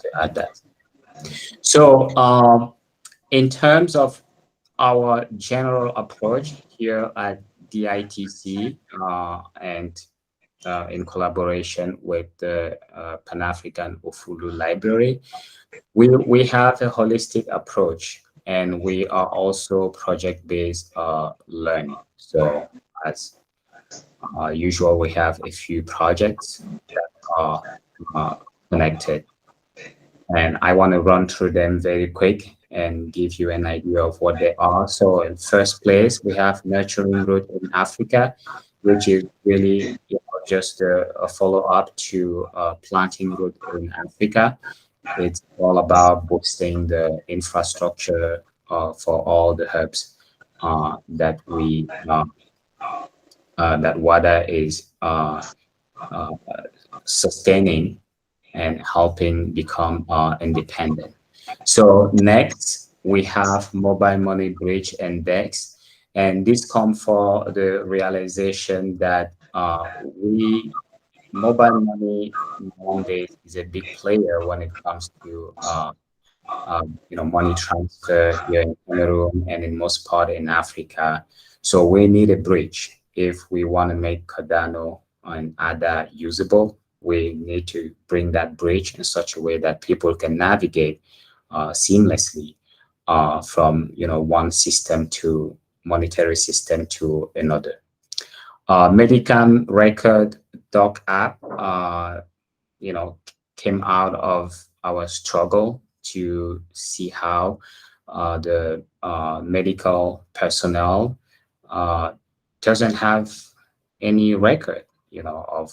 to add that. So, in terms of our general approach here at DITC, and in collaboration with the Pan-African Ufulu Library, we have a holistic approach, and we are also project-based learning. So, as usual, we have a few projects that are uh, connected, and I want to run through them very quick and give you an idea of what they are. So, in first place, we have Nurturing Root in Africa, which is really, just a follow-up to Planting Root in Africa. It's all about boosting the infrastructure for all the hubs that that WADA is uh, sustaining and helping become independent. So next, we have Mobile Money Bridge Index, and this comes for the realization that we mobile money nowadays is a big player when it comes to money transfer here in Cameroon and in most part in Africa. So we need a bridge if we want to make Cardano and ADA usable. We need to bring that bridge in such a way that people can navigate seamlessly from one system to monetary system to another. Medicam Record Doc app, you know, came out of our struggle to see how the medical personnel uh, doesn't have any record, of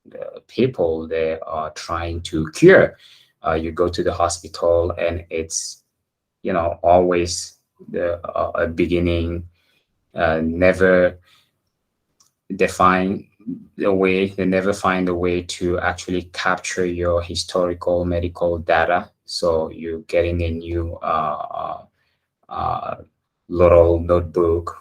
the people they are trying to cure. You go to the hospital and it's, always a beginning, never define they never find a way to actually capture your historical medical data. So you're getting a new uh, little notebook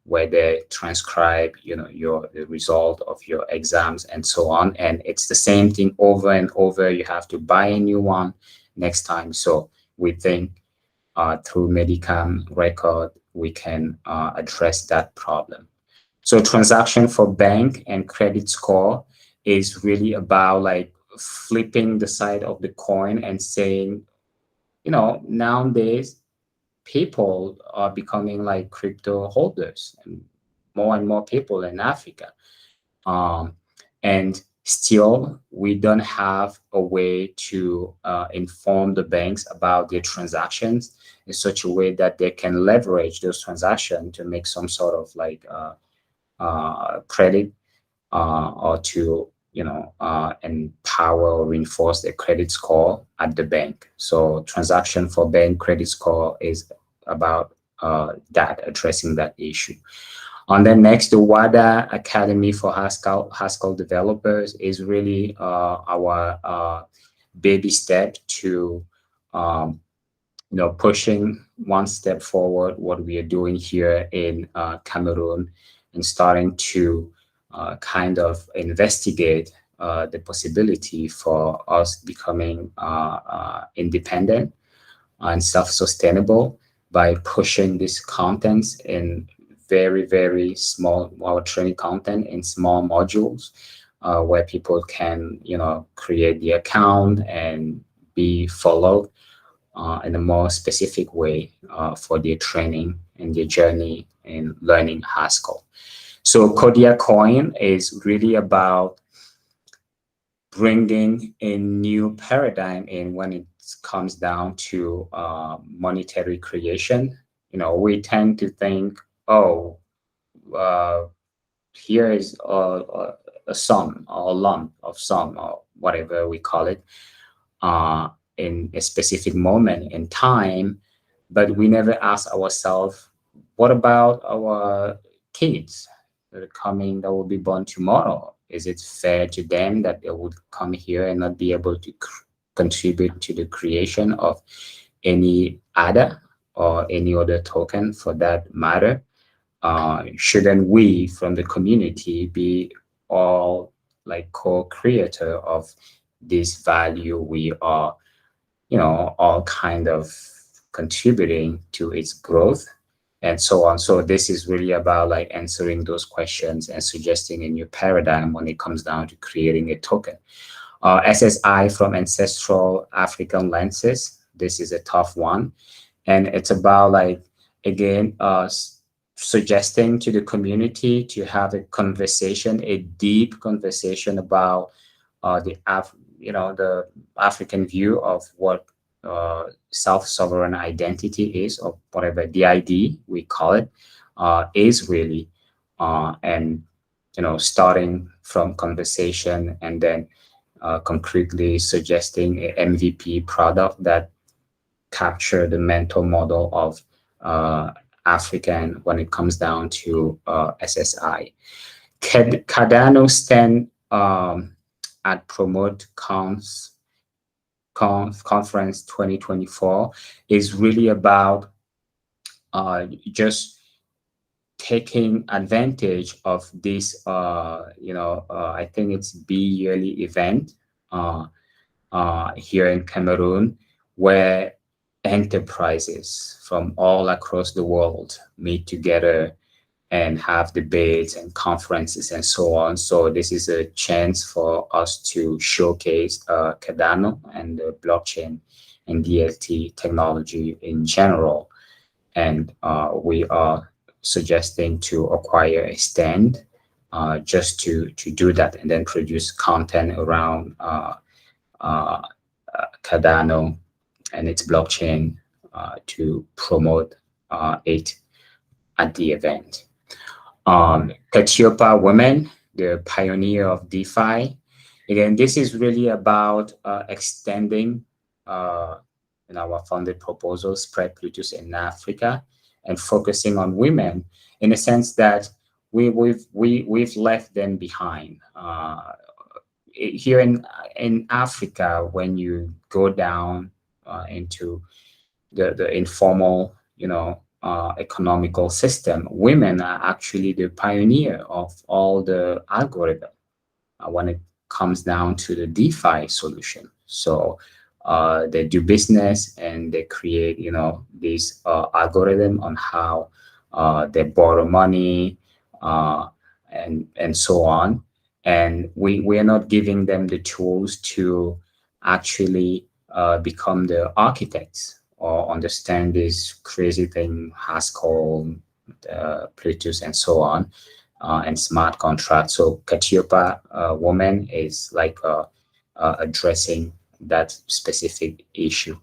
where they transcribe, the result of your exams and so on. And it's the same thing over and over. You have to buy a new one next time. So we think through Medicam record, we can address that problem. So transaction for bank and credit score is really about like flipping the side of the coin and saying, nowadays people are becoming like crypto holders and more people in Africa. Um, and still, we don't have a way to inform the banks about their transactions in such a way that they can leverage those transactions to make some sort of like credit or to empower or reinforce the credit score at the bank. So transaction for bank credit score is about that addressing that issue. And then next, the WADA Academy for Haskell developers is really our baby step to pushing one step forward what we are doing here in Cameroon and starting to kind of investigate the possibility for us becoming independent and self-sustainable by pushing these contents in very, very small, our training content in small modules where people can, create the account and be followed in a more specific way for their training and their journey in learning Haskell. So Kodia Coin is really about bringing a new paradigm in when it comes down to monetary creation. We tend to think, oh, uh, here is a sum or a lump of sum or whatever we call it in a specific moment in time, but we never ask ourselves, what about our kids that are coming that will be born tomorrow? Is it fair to them that they would come here and not be able to contribute to the creation of any ADA or any other token for that matter? Shouldn't we from the community be all like co-creator of this value, we are, all kind of contributing to its growth and so on. So this is really about like answering those questions and suggesting a new paradigm when it comes down to creating a token. SSI from ancestral African lenses. This is a tough one, and it's about like again suggesting to the community to have a conversation, a deep conversation about the African view of what self-sovereign identity is, or whatever DID we call it, is really, and starting from conversation and then concretely suggesting a MVP product that capture the mental model of African when it comes down to SSI. Cardano stand at Promote Conference 2024 is really about just taking advantage of this, I think it's yearly event here in Cameroon, where enterprises from all across the world meet together and have debates and conferences and so on. So this is a chance for us to showcase Cardano and the blockchain and DLT technology in general. And we are suggesting to acquire a stand just to do that, and then produce content around Cardano and its blockchain to promote it at the event. Katiopa Women, the pioneer of DeFi. Again, this is really about extending in our funded proposal, Spread Plutus in Africa, and focusing on women in a sense that we've left them behind. Here in Africa, when you go down into the informal, economical system, women are actually the pioneer of all the algorithm when it comes down to the DeFi solution. So they do business and they create, this algorithm on how they borrow money and so on. And we are not giving them the tools to actually become the architects or understand this crazy thing, Haskell, Plutus, and so on, and smart contracts. So Katiopa Woman is like addressing that specific issue.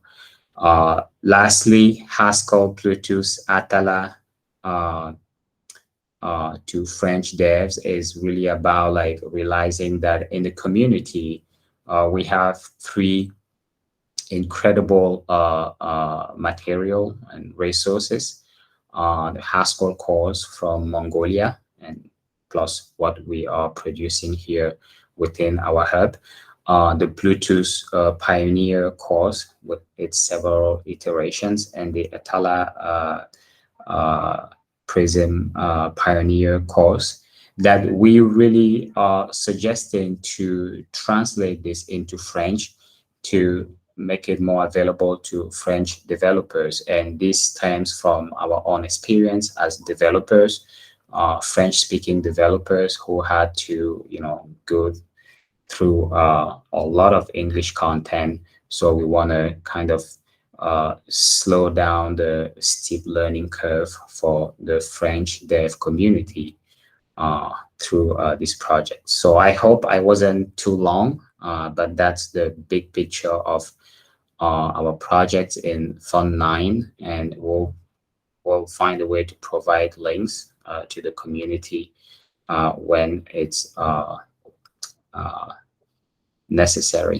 Lastly, Haskell, Plutus, Atala to French devs is really about like realizing that in the community, we have three incredible material and resources. The Haskell cores from Mongolia, and plus what we are producing here within our hub. The Bluetooth Pioneer cores with its several iterations, and the Atala Prism Pioneer cores that we really are suggesting to translate this into French to make it more available to French developers. And this stems from our own experience as developers, French-speaking developers who had to, go through a lot of English content. So we want to kind of slow down the steep learning curve for the French dev community through this project. So I hope I wasn't too long, but that's the big picture of our projects in Fund 9, and we'll find a way to provide links to the community when it's necessary.